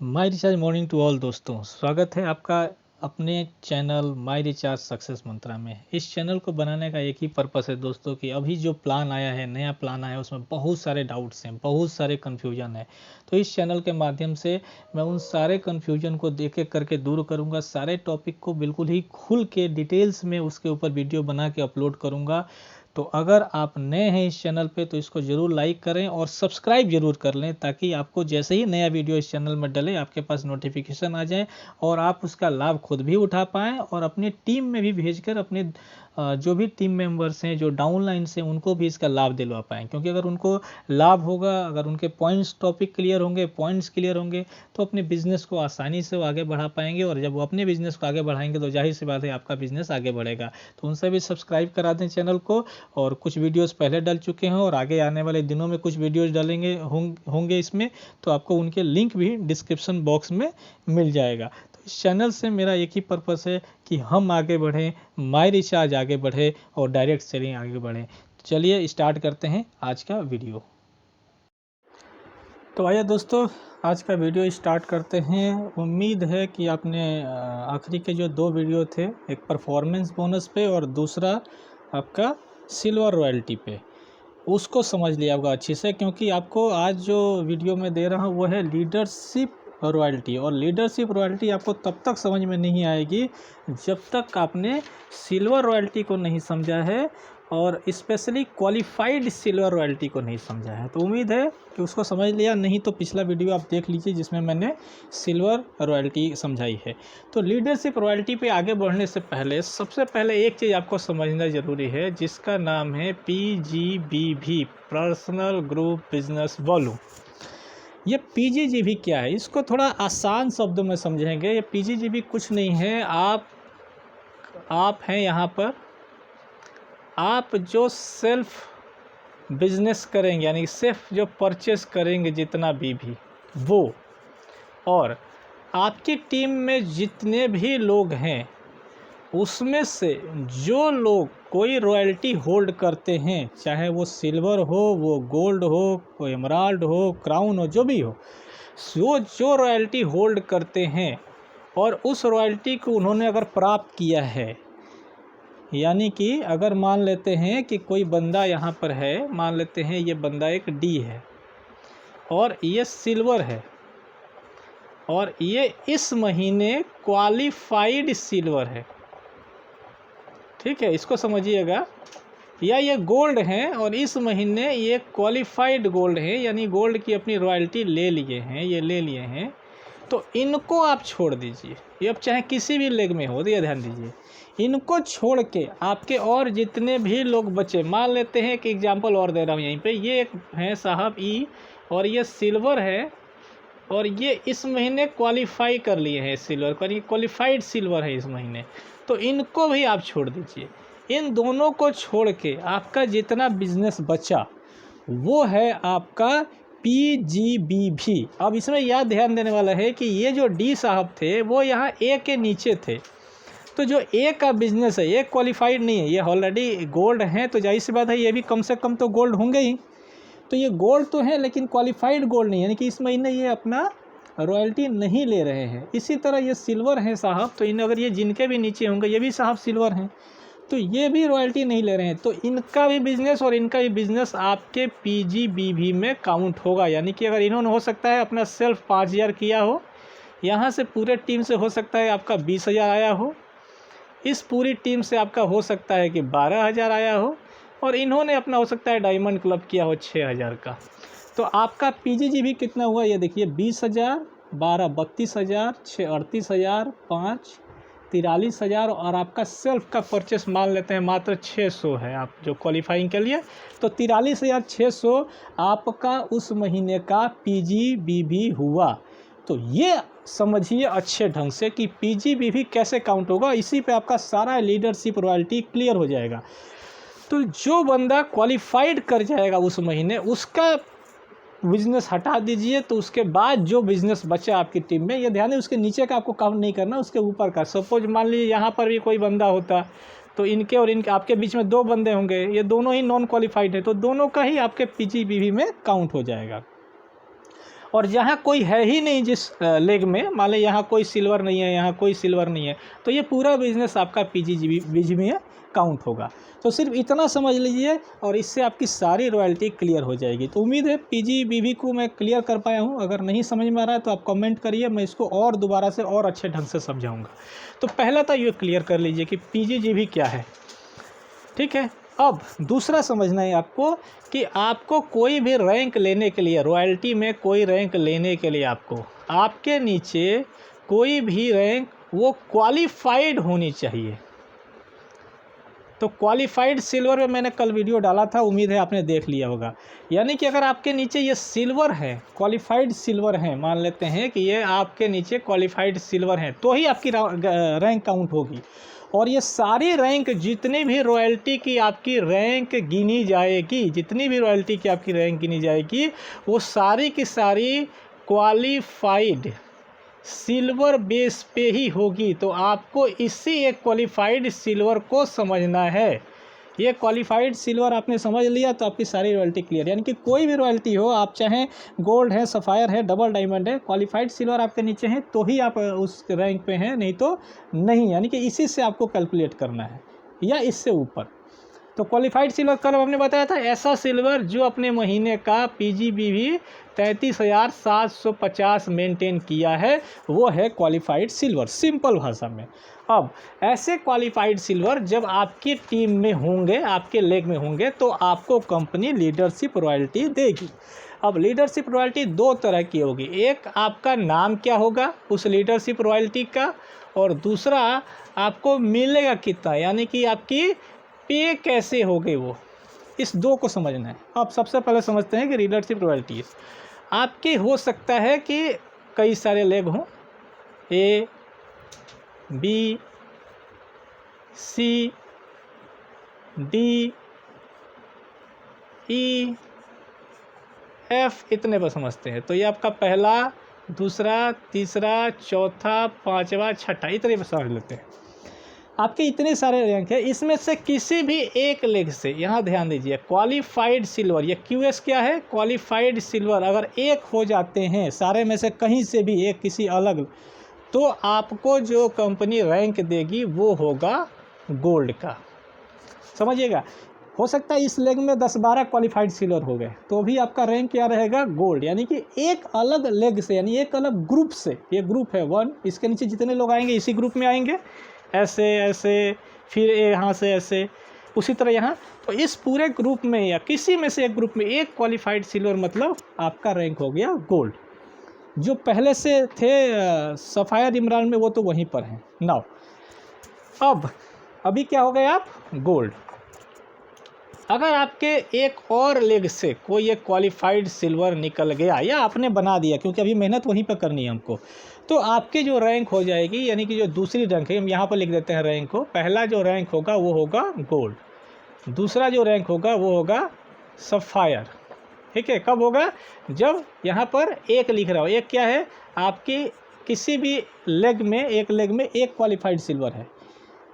My recharge morning to all दोस्तों, स्वागत है आपका अपने channel my recharge success mantra में। इस चैनल को बनाने का एक ही पर्पस है दोस्तों कि अभी जो प्लान आया है, नया प्लान आया है, उसमें बहुत सारे डाउट्स हैं, बहुत सारे कन्फ्यूजन है। तो इस चैनल के माध्यम से मैं उन सारे कन्फ्यूजन को देख एक करके दूर करूंगा, सारे टॉपिक को बिल्कुल ही खुल के डिटेल्स में उसके ऊपर वीडियो बना के अपलोड करूंगा। तो अगर आप नए हैं इस चैनल पे तो इसको ज़रूर लाइक करें और सब्सक्राइब ज़रूर कर लें, ताकि आपको जैसे ही नया वीडियो इस चैनल में डले आपके पास नोटिफिकेशन आ जाए और आप उसका लाभ खुद भी उठा पाएँ और अपनी टीम में भी भेजकर अपने जो भी टीम मेंबर्स हैं, जो डाउनलाइन से, उनको भी इसका लाभ दिलवा पाएँ। क्योंकि अगर उनको लाभ होगा, अगर उनके पॉइंट्स टॉपिक क्लियर होंगे, पॉइंट्स क्लियर होंगे, तो अपने बिजनेस को आसानी से वो आगे बढ़ा पाएंगे। और जब वो अपने बिजनेस को आगे बढ़ाएंगे तो जाहिर सी बात है आपका बिजनेस आगे बढ़ेगा। तो उनसे भी सब्सक्राइब करा दें चैनल को। और कुछ वीडियोस पहले डल चुके हैं और आगे आने वाले दिनों में कुछ वीडियोस डालेंगे होंगे इसमें, तो आपको उनके लिंक भी डिस्क्रिप्शन बॉक्स में मिल जाएगा। तो इस चैनल से मेरा एक ही पर्पस है कि हम आगे बढ़ें, माय रिचार्ज आगे बढ़े और डायरेक्ट सेलिंग आगे बढ़े। चलिए स्टार्ट करते हैं आज का वीडियो। तो आइए दोस्तों, आज का वीडियो स्टार्ट करते हैं। उम्मीद है कि आपने आखिरी के जो दो वीडियो थे, एक परफॉर्मेंस बोनस पे और दूसरा आपका सिल्वर रॉयल्टी पे, उसको समझ लिया होगा अच्छे से। क्योंकि आपको आज जो वीडियो में दे रहा हूँ वो है लीडरशिप रॉयल्टी, और लीडरशिप रॉयल्टी आपको तब तक समझ में नहीं आएगी जब तक आपने सिल्वर रॉयल्टी को नहीं समझा है, और स्पेशली क्वालिफाइड सिल्वर रॉयल्टी को नहीं समझा है। तो उम्मीद है कि उसको समझ लिया, नहीं तो पिछला वीडियो आप देख लीजिए जिसमें मैंने सिल्वर रॉयल्टी समझाई है। तो लीडरशिप रॉयल्टी पे आगे बढ़ने से पहले सबसे पहले एक चीज़ आपको समझना ज़रूरी है, जिसका नाम है PGBV, personal group business volume. ये PGBV क्या है, इसको थोड़ा आसान शब्दों में समझेंगे। ये PGBV कुछ नहीं है, आप हैं यहाँ पर, आप जो सेल्फ बिजनेस करेंगे, यानी सेल्फ जो परचेस करेंगे जितना भी वो, और आपकी टीम में जितने भी लोग हैं उसमें से जो लोग कोई रॉयल्टी होल्ड करते हैं, चाहे वो सिल्वर हो, वो गोल्ड हो, कोई एमराल्ड हो, क्राउन हो, जो भी हो, वो जो रॉयल्टी होल्ड करते हैं और उस रॉयल्टी को उन्होंने अगर प्राप्त किया है, यानी कि अगर मान लेते हैं कि कोई बंदा यहाँ पर है, मान लेते हैं ये बंदा एक D है और ये सिल्वर है, और ये इस महीने क्वालिफाइड सिल्वर है, ठीक है, इसको समझिएगा। या ये गोल्ड है और इस महीने ये क्वालिफाइड गोल्ड है, यानी गोल्ड की अपनी रॉयल्टी ले लिए हैं, ये ले लिए हैं। तो इनको आप छोड़ दीजिए, ये अब चाहे किसी भी लेग में हो, ये ध्यान दीजिए। इनको छोड़ के आपके और जितने भी लोग बचे, मान लेते हैं कि एग्जांपल और दे रहा हूँ यहीं पे, ये एक है साहब E और ये सिल्वर है, और ये इस महीने क्वालिफाई कर लिए हैं सिल्वर को, ये क्वालिफाइड सिल्वर है इस महीने। तो इनको भी आप छोड़ दीजिए। इन दोनों को छोड़ के आपका जितना बिजनेस बचा वो है आपका PGBV। अब इसमें यह ध्यान देने वाला है कि ये जो D साहब थे वो यहाँ A के नीचे थे। तो जो A का बिजनेस है ये क्वालिफाइड नहीं है, ये ऑलरेडी गोल्ड हैं, तो जाहिर सी बात है ये भी कम से कम तो गोल्ड होंगे ही। तो ये गोल्ड तो है लेकिन क्वालिफाइड गोल्ड नहीं, यानी कि इस महीने ये अपना रॉयल्टी नहीं ले रहे हैं। इसी तरह ये सिल्वर हैं साहब, तो इन अगर ये जिनके भी नीचे होंगे, ये भी साहब सिल्वर हैं, तो ये भी रॉयल्टी नहीं ले रहे हैं। तो इनका भी बिजनेस और इनका भी बिजनेस आपके PGBV में काउंट होगा। यानी कि अगर इन्होंने हो सकता है अपना सेल्फ 5000 किया हो, यहाँ से पूरे टीम से हो सकता है आपका 20,000 आया हो, इस पूरी टीम से आपका हो सकता है कि 12,000 आया हो, और इन्होंने अपना हो सकता है डायमंड क्लब किया हो 6,000 का। तो आपका PGBV कितना हुआ ये देखिए, 20,000, 12 32,000, 6 38,000, 5 43,000, और आपका सेल्फ का परचेस मान लेते हैं मात्र 600 है आप जो क्वालिफाइंग के लिए। तो 43,600 आपका उस महीने का PGBV हुआ। तो ये समझिए अच्छे ढंग से कि PGBV कैसे काउंट होगा, इसी पे आपका सारा लीडरशिप रॉयल्टी क्लियर हो जाएगा। तो जो बंदा क्वालिफाइड कर जाएगा उस महीने, उसका बिजनेस हटा दीजिए, तो उसके बाद जो बिजनेस बचा आपकी टीम में, ये ध्यान है उसके नीचे का आपको काउंट नहीं करना, उसके ऊपर का। सपोज मान लीजिए यहाँ पर भी कोई बंदा होता, तो इनके और इनके आपके बीच में 2 बंदे होंगे, ये दोनों ही नॉन क्वालिफाइड है, तो दोनों का ही आपके PGBV में काउंट हो जाएगा। और जहाँ कोई है ही नहीं जिस लेग में, मान लें यहाँ कोई सिल्वर नहीं है, यहाँ कोई सिल्वर नहीं है, तो ये पूरा बिजनेस आपका पीजीबीवी में काउंट होगा। तो सिर्फ इतना समझ लीजिए और इससे आपकी सारी रॉयल्टी क्लियर हो जाएगी। तो उम्मीद है पीजीबीवी को मैं क्लियर कर पाया हूँ। अगर नहीं समझ में आ रहा है तो आप कमेंट करिए, मैं इसको और दोबारा से और अच्छे ढंग से समझाऊँगा। तो पहला तो ये क्लियर कर लीजिए कि पीजीबीवी क्या है, ठीक है। अब दूसरा समझना है आपको कि आपको कोई भी रैंक लेने के लिए, रॉयल्टी में कोई रैंक लेने के लिए आपके नीचे कोई भी रैंक वो क्वालिफाइड होनी चाहिए। तो क्वालिफाइड सिल्वर में मैंने कल वीडियो डाला था, उम्मीद है आपने देख लिया होगा। यानी कि अगर आपके नीचे ये सिल्वर है, क्वालिफाइड सिल्वर है, मान लेते हैं कि ये आपके नीचे क्वालिफाइड सिल्वर है, तो ही आपकी रैंक काउंट होगी। और ये सारी रैंक, जितनी भी रॉयल्टी की आपकी रैंक गिनी जाएगी, जितनी भी रॉयल्टी की आपकी रैंक गिनी जाएगी, वो सारी की सारी क्वालिफाइड सिल्वर बेस पे ही होगी। तो आपको इसी एक क्वालिफाइड सिल्वर को समझना है। ये क्वालिफाइड सिल्वर आपने समझ लिया तो आपकी सारी रॉयल्टी क्लियर। यानी कि कोई भी रॉयल्टी हो, आप चाहें गोल्ड है, सफ़ायर है, डबल डायमंड है, क्वालिफाइड सिल्वर आपके नीचे है तो ही आप उस रैंक पे हैं, नहीं तो नहीं। यानी कि इसी से आपको कैलकुलेट करना है या इससे ऊपर। तो क्वालिफाइड सिल्वर कल हमने बताया था, ऐसा सिल्वर जो अपने महीने का पीजीबीवी 33,750 मेंटेन किया है, वो है क्वालिफाइड सिल्वर, सिंपल भाषा में। अब ऐसे क्वालिफाइड सिल्वर जब आपकी टीम में होंगे, आपके लेग में होंगे, तो आपको कंपनी लीडरशिप रॉयल्टी देगी। अब लीडरशिप रॉयल्टी दो तरह की होगी, एक आपका नाम क्या होगा उस लीडरशिप रॉयल्टी का, और दूसरा आपको मिलेगा कितना, यानी कि आपकी पे कैसे हो गई वो। इस दो को समझना है। अब सबसे पहले समझते हैं कि लीडरशिप रॉयल्टी आपकी हो सकता है कि कई सारे लेग हों, ए, बी, सी, डी, ई, एफ, इतने पर समझते हैं। तो ये आपका पहला, दूसरा, तीसरा, चौथा, पांचवा, छठा, इतने पर समझ लेते हैं। आपके इतने सारे रैंक है, इसमें से किसी भी एक लेग से, यहाँ ध्यान दीजिए, क्वालिफाइड सिल्वर, ये क्यूएस क्या है, क्वालिफाइड सिल्वर, अगर एक हो जाते हैं सारे में से कहीं से भी एक किसी अलग, तो आपको जो कंपनी रैंक देगी वो होगा गोल्ड का। समझिएगा, हो सकता है इस लेग में 10-12 क्वालिफाइड सिल्वर हो गए तो भी आपका रैंक क्या रहेगा, गोल्ड। यानी कि एक अलग लेग से, यानी एक अलग ग्रुप से, ये ग्रुप है 1, इसके नीचे जितने लोग आएंगे इसी ग्रुप में आएंगे, ऐसे ऐसे, फिर यहाँ से ऐसे, उसी तरह यहाँ। तो इस पूरे ग्रुप में या किसी में से एक ग्रुप में एक क्वालिफाइड सिल्वर, मतलब आपका रैंक हो गया गोल्ड। जो पहले से थे सफ़ायर इमरान में, वो तो वहीं पर हैं नाउ। अब अभी क्या हो गए आप, गोल्ड। अगर आपके एक और लेग से कोई एक क्वालिफाइड सिल्वर निकल गया या आपने बना दिया, क्योंकि अभी मेहनत वहीं पर करनी है हमको, तो आपकी जो रैंक हो जाएगी, यानी कि जो दूसरी रैंक है, हम यहाँ पर लिख देते हैं रैंक को, पहला जो रैंक होगा वो होगा गोल्ड, दूसरा जो रैंक होगा वो होगा सफ़ायर। ठीक है, कब होगा, जब यहाँ पर एक लिख रहा हो। एक क्या है, आपकी किसी भी लेग में, एक लेग में एक क्वालिफाइड सिल्वर है,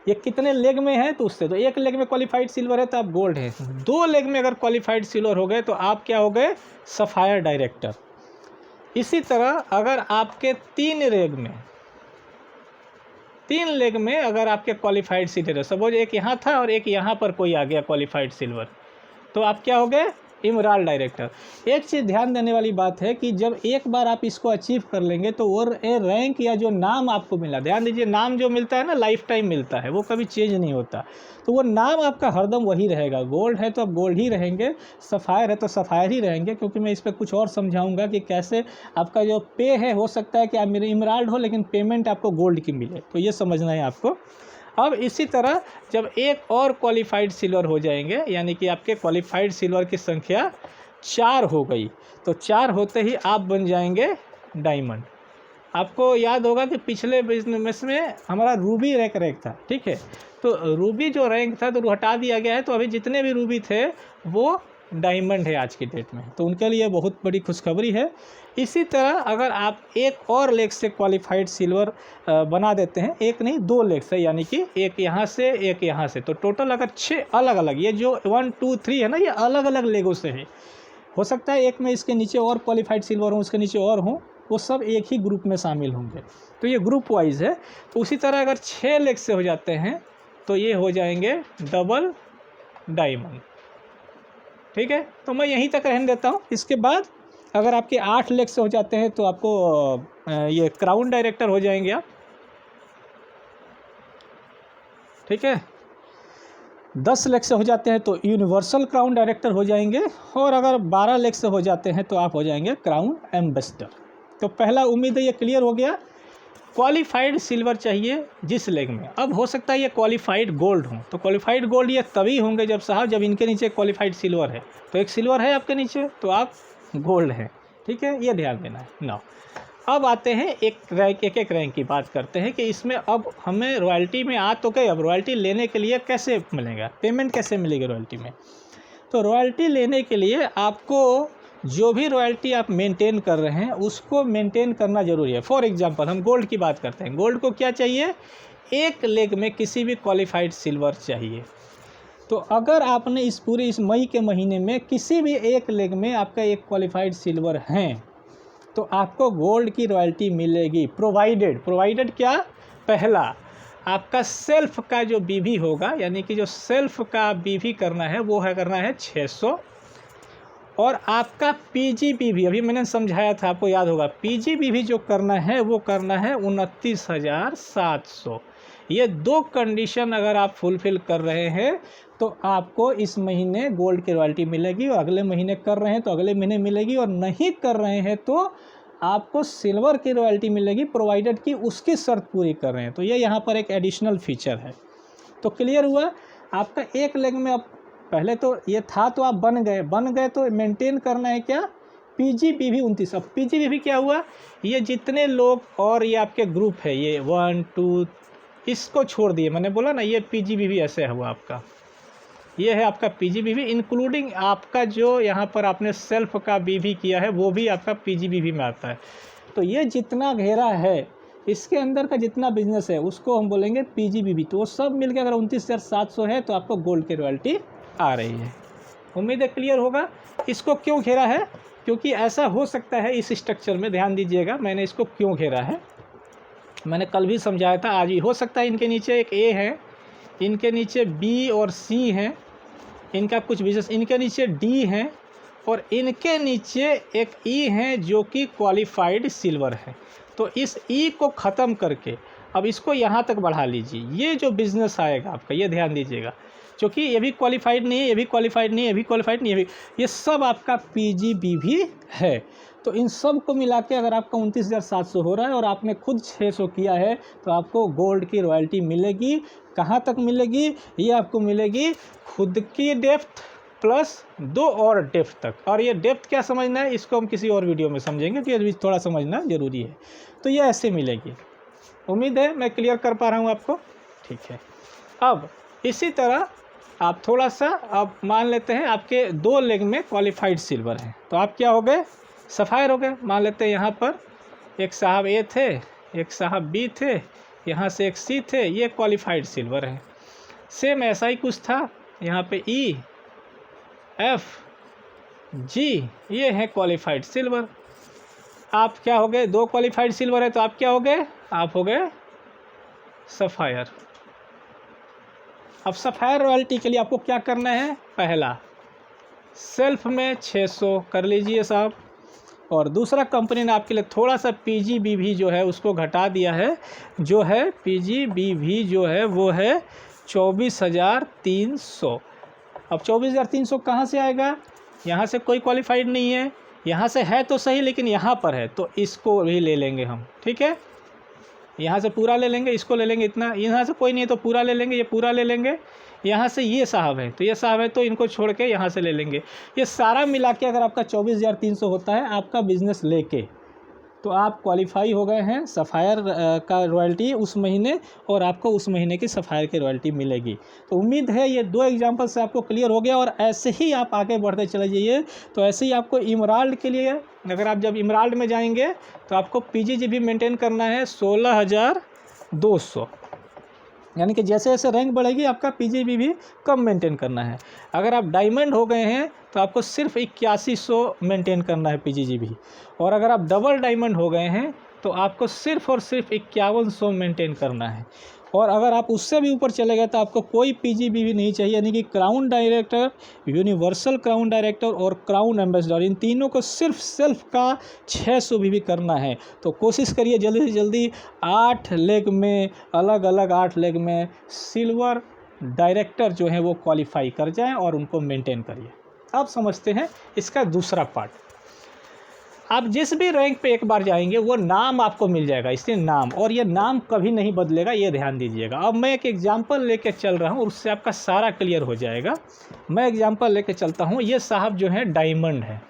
ये कितने लेग में है तो उससे, तो एक लेग में क्वालिफाइड सिल्वर है तो आप गोल्ड है, दो लेग में अगर क्वालिफाइड सिल्वर हो गए तो आप क्या हो गए, सफ़ायर डायरेक्टर। इसी तरह अगर आपके तीन लेग में अगर आपके क्वालिफाइड सिल्वर है, सपोज एक यहाँ था और एक यहाँ पर कोई आ गया क्वालिफाइड सिल्वर, तो आप क्या हो गए, इमराल डायरेक्टर। एक चीज़ ध्यान देने वाली बात है कि जब एक बार आप इसको अचीव कर लेंगे तो वो रैंक या जो नाम आपको मिला, ध्यान दीजिए, नाम जो मिलता है ना, लाइफ टाइम मिलता है, वो कभी चेंज नहीं होता, तो वो नाम आपका हरदम वही रहेगा। गोल्ड है तो आप गोल्ड ही रहेंगे, सफ़ायर है तो सफ़ायर ही रहेंगे, क्योंकि मैं इस पर कुछ और समझाऊंगा कि कैसे आपका जो पे है, हो सकता है कि आप मेरे इमराल्ड हो लेकिन पेमेंट आपको गोल्ड की मिले, तो ये समझना है आपको। अब इसी तरह जब एक और क्वालिफाइड सिल्वर हो जाएंगे, यानी कि आपके क्वालिफाइड सिल्वर की संख्या 4 हो गई, तो 4 होते ही आप बन जाएंगे डायमंड। आपको याद होगा कि पिछले बिजनेस में हमारा रूबी रैंक था, ठीक है, तो रूबी जो रैंक था तो हटा दिया गया है, तो अभी जितने भी रूबी थे वो डायमंड है आज की डेट में, तो उनके लिए बहुत बड़ी खुशखबरी है। इसी तरह अगर आप एक और लेग से क्वालिफाइड सिल्वर बना देते हैं, एक नहीं 2 लेग से, यानी कि एक यहाँ से एक यहाँ से, तो टोटल अगर 6 अलग अलग, ये जो 1 2 3 है ना, ये अलग अलग लेगों से है, हो सकता है एक में इसके नीचे और क्वालिफाइड सिल्वर हो, उसके नीचे और हो, वो सब एक ही ग्रुप में शामिल होंगे। तो ये ग्रुप वाइज है। तो उसी तरह अगर 6 लेग से हो जाते हैं तो ये हो जाएंगे डबल डायमंड। ठीक है, तो मैं यहीं तक रहने देता हूँ। इसके बाद अगर आपके 8 लेग से हो जाते हैं तो आपको ये क्राउन डायरेक्टर हो जाएंगे आप। ठीक है, 10 लेग से हो जाते हैं तो यूनिवर्सल क्राउन डायरेक्टर हो जाएंगे, और अगर 12 लेग से हो जाते हैं तो आप हो जाएंगे क्राउन एम्बेसडर। तो पहला उम्मीद है ये क्लियर हो गया। क्वालिफाइड सिल्वर चाहिए जिस लेग में। अब हो सकता है ये क्वालिफाइड गोल्ड हो, तो क्वालिफाइड गोल्ड ये तभी होंगे जब साहब जब इनके नीचे क्वालिफाइड सिल्वर है। तो एक सिल्वर है आपके नीचे तो आप गोल्ड हैं। ठीक है, ये ध्यान देना है। नाउ अब आते हैं एक रैंक की बात करते हैं कि इसमें अब हमें रॉयल्टी में आ तो गए, अब रॉयल्टी लेने के लिए कैसे मिलेगा, पेमेंट कैसे मिलेगी रॉयल्टी में। तो रॉयल्टी लेने के लिए आपको जो भी रॉयल्टी आप मेंटेन कर रहे हैं उसको मेंटेन करना ज़रूरी है। फॉर एग्जांपल हम गोल्ड की बात करते हैं। गोल्ड को क्या चाहिए, एक लेग में किसी भी क्वालिफाइड सिल्वर चाहिए। तो अगर आपने इस मई के महीने में किसी भी एक लेग में आपका एक क्वालिफाइड सिल्वर है तो आपको गोल्ड की रॉयल्टी मिलेगी, प्रोवाइडेड क्या, पहला आपका सेल्फ का जो बीवी होगा, यानी कि जो सेल्फ का बीवी करना है वो है करना है 600, और आपका पीजीबीवी अभी मैंने समझाया था आपको याद होगा, पीजीबीवी जो करना है वो करना है 29,700। ये दो कंडीशन अगर आप फुलफ़िल कर रहे हैं तो आपको इस महीने गोल्ड की रॉयल्टी मिलेगी, और अगले महीने कर रहे हैं तो अगले महीने मिलेगी, और नहीं कर रहे हैं तो आपको सिल्वर की रॉयल्टी मिलेगी, प्रोवाइडेड कि उसकी शर्त पूरी कर रहे हैं। तो ये यहाँ पर एक एडिशनल फीचर है। तो क्लियर हुआ आपका एक लेग में। अब पहले तो ये था तो आप बन गए तो मेंटेन करना है क्या, पीजीबीवी 29। अब पीजीबीवी क्या हुआ, ये जितने लोग और ये आपके ग्रुप है, ये 1 2 इसको छोड़ दिए, मैंने बोला ना ये पीजीबीवी ऐसे हुआ आपका, ये है आपका पीजीबीवी इंक्लूडिंग आपका जो यहाँ पर आपने सेल्फ का बीवी किया है वो भी आपका पीजीबीवी में आता है। तो ये जितना घेरा है इसके अंदर का जितना बिजनेस है उसको हम बोलेंगे पीजीबीवी। तो वो सब मिलकर अगर 29,700 है तो आपको गोल्ड की रॉयल्टी आ रही है। उम्मीद है क्लियर होगा। इसको क्यों घेरा है, क्योंकि ऐसा हो सकता है इस स्ट्रक्चर में, ध्यान दीजिएगा मैंने इसको क्यों घेरा है, मैंने कल भी समझाया था, आज भी हो सकता है इनके नीचे एक ए है, इनके नीचे बी और सी हैं, इनका कुछ बिजनेस, इनके नीचे डी हैं, और इनके नीचे एक ई है जो कि क्वालिफाइड सिल्वर है। तो इस ई को ख़त्म करके अब इसको यहाँ तक बढ़ा लीजिए, ये जो बिज़नेस आएगा आपका, ये ध्यान दीजिएगा, क्योंकि ये भी क्वालिफाइड नहीं है, ये भी क्वालिफाइड नहीं है, ये भी क्वालिफाइड नहीं है, ये सब आपका पीजीबीवी है। तो इन सब को मिला के अगर आपका 29,700 हो रहा है और आपने खुद 600 किया है तो आपको गोल्ड की रॉयल्टी मिलेगी। कहाँ तक मिलेगी, ये आपको मिलेगी खुद की डेप्थ प्लस 2 और डेप्थ तक। और ये डेप्थ क्या समझना है इसको हम किसी और वीडियो में समझेंगे, तो ये भी थोड़ा समझना ज़रूरी है। तो ये ऐसे मिलेगी। उम्मीद है मैं क्लियर कर पा रहा हूँ आपको, ठीक है। अब इसी तरह आप थोड़ा सा अब मान लेते हैं आपके 2 लेग में क्वालिफाइड सिल्वर है, तो आप क्या हो गए, सफ़ायर हो गए। मान लेते हैं यहाँ पर एक साहब ए थे, एक साहब बी थे, यहाँ से एक सी थे, ये क्वालिफाइड सिल्वर है। सेम ऐसा ही कुछ था यहाँ पे ई एफ जी, ये है क्वालिफाइड सिल्वर। आप क्या हो गए, 2 क्वालिफाइड सिल्वर है तो आप क्या हो गए, आप हो गए सफ़ायर। अब सफ़ायर रॉयल्टी के लिए आपको क्या करना है, पहला सेल्फ में 600 कर लीजिए साहब, और दूसरा कंपनी ने आपके लिए थोड़ा सा पीजीबीवी जो है उसको घटा दिया है, जो है पीजीबीवी जो है वो है 24,300। अब 24,300 कहाँ से आएगा, यहाँ से कोई क्वालिफाइड नहीं है, यहाँ से है तो सही लेकिन यहाँ पर है तो इसको भी ले लेंगे हम, ठीक है। यहाँ से पूरा ले लेंगे, इसको ले लेंगे इतना, यहाँ से कोई नहीं है तो पूरा ले लेंगे, ये पूरा ले लेंगे, यहाँ से ये साहब है तो ये साहब है तो इनको छोड़ के यहाँ से ले लेंगे। ये सारा मिला के अगर आपका 24,300 होता है आपका बिज़नेस लेके, तो आप क्वालिफाई हो गए हैं सफ़ायर का रॉयल्टी उस महीने, और आपको उस महीने की सफ़ायर की रॉयल्टी मिलेगी। तो उम्मीद है ये 2 एग्जांपल से आपको क्लियर हो गया, और ऐसे ही आप आगे बढ़ते चले जाइए। तो ऐसे ही आपको इमराल्ड के लिए, अगर आप जब इमराल्ड में जाएंगे तो आपको पीजीबीवी मेंटेन करना है 16,200, यानी कि जैसे जैसे रैंक बढ़ेगी आपका पीजीबी भी कम मेंटेन करना है। अगर आप डायमंड हो गए हैं तो आपको सिर्फ 8100 मेंटेन करना है पीजीबी, और अगर आप डबल डायमंड हो गए हैं तो आपको सिर्फ और सिर्फ 5100 मेंटेन करना है। और अगर आप उससे भी ऊपर चले गए तो आपको कोई पीजीबी भी नहीं चाहिए, यानी कि crown director, universal crown director और क्राउन एम्बेसडर, इन तीनों को सिर्फ सेल्फ का 600 भी करना है। तो कोशिश करिए जल्दी से जल्दी 8 लेग में, अलग अलग 8 लेग में सिल्वर डायरेक्टर जो है वो क्वालिफाई कर जाएं और उनको मेंटेन करिए। अब समझते हैं इसका दूसरा पार्ट। आप जिस भी रैंक पे एक बार जाएंगे वो नाम आपको मिल जाएगा, इसलिए नाम, और ये नाम कभी नहीं बदलेगा, ये ध्यान दीजिएगा। अब मैं एक एग्जांपल लेके चल रहा हूँ, उससे आपका सारा क्लियर हो जाएगा। मैं एग्जांपल लेके चलता हूँ। ये साहब जो है डायमंड है,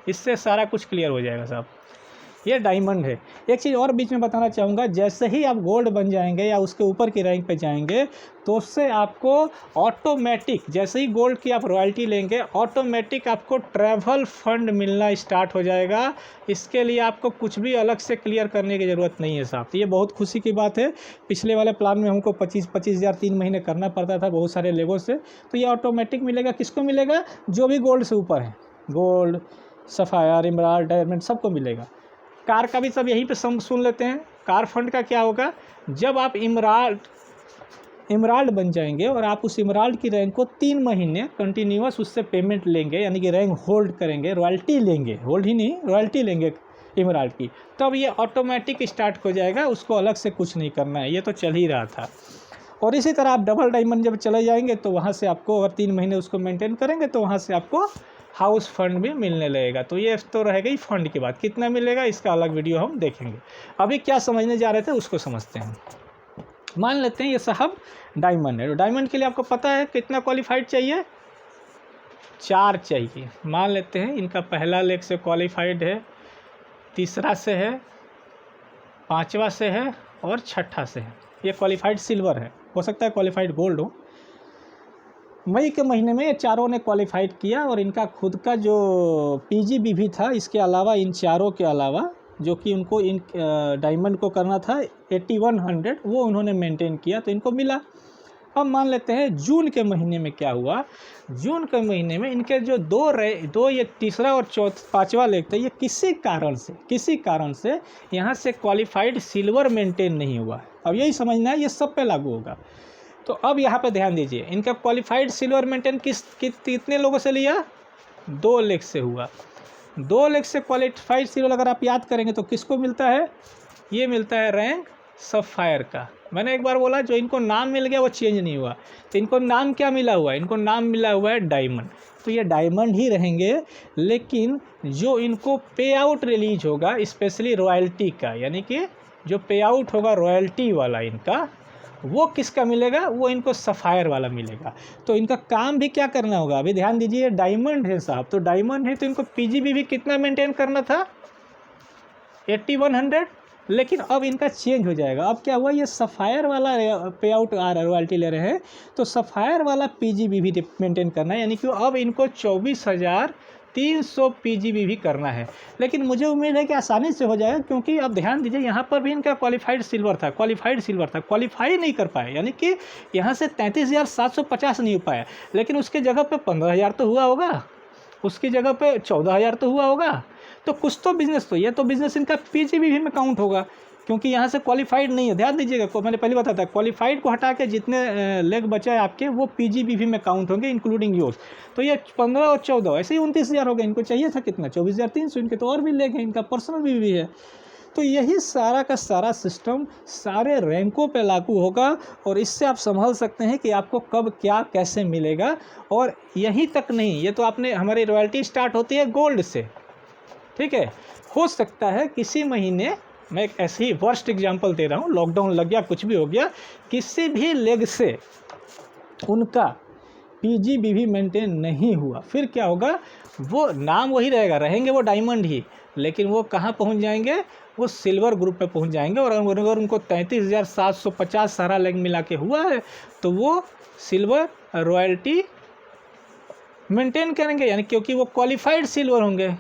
इससे सारा कुछ क्लियर हो जाएगा साहब। ये डायमंड है। एक चीज़ और बीच में बताना चाहूँगा, जैसे ही आप गोल्ड बन जाएंगे या उसके ऊपर की रैंक पे जाएंगे तो उससे आपको ऑटोमेटिक, जैसे ही गोल्ड की आप रॉयल्टी लेंगे, ऑटोमेटिक आपको ट्रैवल फंड मिलना स्टार्ट हो जाएगा। इसके लिए आपको कुछ भी अलग से क्लियर करने की ज़रूरत नहीं है साहब। तो ये बहुत खुशी की बात है। पिछले वाले प्लान में हमको 25,000 3 महीने करना पड़ता था बहुत सारे लेवल से, तो ये ऑटोमेटिक मिलेगा। किसको मिलेगा? जो भी गोल्ड से ऊपर है, गोल्ड, सफ़ायर, इमराल्ड, डायमंड, सबको मिलेगा। कार का भी सब यहीं पे सुन लेते हैं। कार फंड का क्या होगा? जब आप इमराल्ड बन जाएंगे और आप उस इमराल्ड की रैंक को 3 महीने कंटिन्यूअस उससे पेमेंट लेंगे, यानी कि रैंक होल्ड करेंगे, रॉयल्टी लेंगे, होल्ड ही नहीं रॉयल्टी लेंगे इमराल्ड की, तब ये ऑटोमेटिक स्टार्ट हो जाएगा। उसको अलग से कुछ नहीं करना है, ये तो चल ही रहा था। और इसी तरह आप डबल डायमंड जब चले जाएंगे तो वहाँ से आपको, अगर 3 महीने उसको मेंटेन करेंगे तो वहाँ से आपको हाउस फंड भी मिलने लगेगा। तो ये तो रह गई फंड की बात। कितना मिलेगा इसका अलग वीडियो हम देखेंगे। अभी क्या समझने जा रहे थे उसको समझते हैं। मान लेते हैं ये साहब डायमंड है। तो डायमंड के लिए आपको पता है कितना क्वालिफाइड चाहिए? 4 चाहिए। मान लेते हैं इनका पहला लेग से क्वालिफाइड है, तीसरा से है, 5वां से है और 6ठा से है। ये क्वालिफाइड सिल्वर है, हो सकता है क्वालिफाइड गोल्ड हो। मई के महीने में ये चारों ने क्वालिफाइड किया और इनका खुद का जो पीजीबी भी था, इसके अलावा इन चारों के अलावा जो कि उनको इन डायमंड को करना था 8100, वो उन्होंने मेंटेन किया तो इनको मिला। अब मान लेते हैं जून के महीने में क्या हुआ। जून के महीने में इनके जो दो ये तीसरा और 5वां लेग थे, ये किसी कारण से यहाँ से क्वालिफाइड सिल्वर मेंटेन नहीं हुआ। अब यही समझना है, ये सब पे लागू होगा। तो अब यहाँ पे ध्यान दीजिए, इनका क्वालिफाइड सिल्वर मेंटेन कितने लोगों से लिया? 2 लेग से हुआ। 2 लेग से क्वालिफाइड सिल्वर अगर आप याद करेंगे तो किसको मिलता है? ये मिलता है रैंक सफ़ायर का। मैंने एक बार बोला जो इनको नाम मिल गया वो चेंज नहीं हुआ। तो इनको नाम क्या मिला हुआ है? इनको नाम मिला हुआ है डायमंड। तो ये डायमंड ही रहेंगे, लेकिन जो इनको पे आउट रिलीज होगा स्पेशली रॉयल्टी का, यानी कि जो पे आउट होगा रॉयल्टी वाला इनका, वो किसका मिलेगा? वो इनको सफ़ायर वाला मिलेगा। तो इनका काम भी क्या करना होगा? अभी ध्यान दीजिए, डायमंड है साहब, तो डायमंड है तो इनको पीजीबी भी कितना मेंटेन करना था? 8100। लेकिन अब इनका चेंज हो जाएगा। अब क्या हुआ? ये सफ़ायर वाला पे आउट आ रहा है, रॉयल्टी ले रहे हैं, तो सफ़ायर वाला पीजीबी भी मेंटेन करना है, यानी कि अब इनको 24,300 पीजीबी भी करना है। लेकिन मुझे उम्मीद है कि आसानी से हो जाएगा, क्योंकि अब ध्यान दीजिए यहाँ पर भी इनका क्वालिफाइड सिल्वर था, क्वालिफाई नहीं कर पाए, यानी कि यहाँ से 33,750 नहीं हो पाया। लेकिन उसके जगह पे 15,000 तो हुआ होगा, उसकी जगह पे 14,000 तो हुआ होगा। तो कुछ तो बिजनेस, तो ये तो बिजनेस इनका पीजीबी भी में काउंट होगा, क्योंकि यहाँ से क्वालिफाइड नहीं है। ध्यान दीजिएगा, मैंने पहले बताया था, क्वालिफाइड को हटा के जितने लेग बचा है आपके, वो पीजीबी में काउंट होंगे इंक्लूडिंग योर्स। तो ये 15 और 14 ऐसे ही 29,000 हो गए। इनको चाहिए था कितना? 24,300। इनके तो और भी लेग हैं, इनका पर्सनल भी है। तो यही सारा का सारा सिस्टम सारे रैंकों पे लागू होगा, और इससे आप संभल सकते हैं कि आपको कब क्या कैसे मिलेगा। और यहीं तक नहीं, ये तो आपने, हमारी रॉयल्टी स्टार्ट होती है गोल्ड से, ठीक है। हो सकता है किसी महीने, मैं एक ऐसे ही वर्स्ट एग्जांपल दे रहा हूँ, लॉकडाउन लग गया, कुछ भी हो गया, किसी भी लेग से उनका पीजीबी भी मेंटेन नहीं हुआ, फिर क्या होगा? वो नाम वही रहेगा, रहेंगे वो डायमंड ही, लेकिन वो कहाँ पहुँच जाएंगे? वो सिल्वर ग्रुप पे पहुँच जाएंगे। और अगर उनको 33,750 सारा लेग मिला के हुआ है तो वो सिल्वर रॉयल्टी मेंटेन करेंगे, यानी क्योंकि वो क्वालिफाइड सिल्वर होंगे।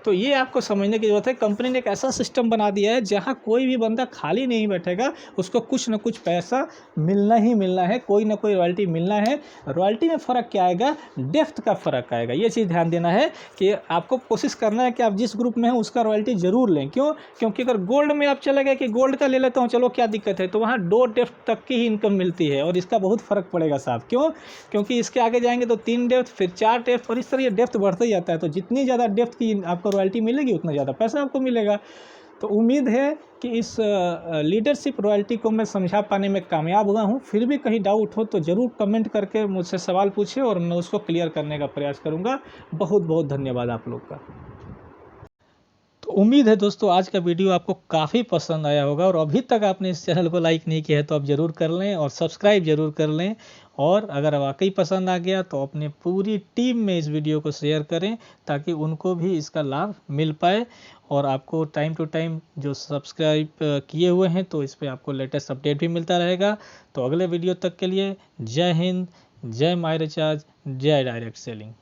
तो ये आपको समझने की ज़रूरत है। कंपनी ने एक ऐसा सिस्टम बना दिया है जहाँ कोई भी बंदा खाली नहीं बैठेगा, उसको कुछ ना कुछ पैसा मिलना ही मिलना है, कोई ना कोई रॉयल्टी मिलना है। रॉयल्टी में फ़र्क क्या आएगा? डेप्थ का फ़र्क आएगा। ये चीज़ ध्यान देना है कि आपको कोशिश करना है कि आप जिस ग्रुप में हैं उसका रॉयल्टी ज़रूर लें। क्यों? क्योंकि अगर गोल्ड में आप चले गए कि गोल्ड का ले लेता हूँ, चलो क्या दिक्कत है, तो वहाँ 2 डेप्थ तक की ही इनकम मिलती है और इसका बहुत फ़र्क पड़ेगा साहब। क्यों? क्योंकि इसके आगे जाएंगे तो 3 डेप्थ, फिर 4 डेप्थ, और इस तरह ये डेप्थ बढ़ता ही जाता है। तो जितनी ज़्यादा डेप्थ की आपको रॉयल्टी मिलेगी उतना ज़्यादा पैसा आपको मिलेगा। तो उम्मीद है कि इस लीडरशिप रॉयल्टी को मैं समझा पाने में कामयाब हुआ हूँ। फिर भी कहीं डाउट हो तो ज़रूर कमेंट करके मुझसे सवाल पूछे और मैं उसको क्लियर करने का प्रयास करूँगा। बहुत बहुत धन्यवाद आप लोग का। तो उम्मीद है दोस्तों आज का वीडियो आपको काफ़ी पसंद आया होगा, और अभी तक आपने इस चैनल को लाइक नहीं किया है तो आप ज़रूर कर लें और सब्सक्राइब ज़रूर कर लें। और अगर वाकई पसंद आ गया तो अपनी पूरी टीम में इस वीडियो को शेयर करें ताकि उनको भी इसका लाभ मिल पाए। और आपको टाइम टू टाइम जो सब्सक्राइब किए हुए हैं तो इस पर आपको लेटेस्ट अपडेट भी मिलता रहेगा। तो अगले वीडियो तक के लिए जय हिंद, जय माय रिचार्ज, जय डायरेक्ट सेलिंग।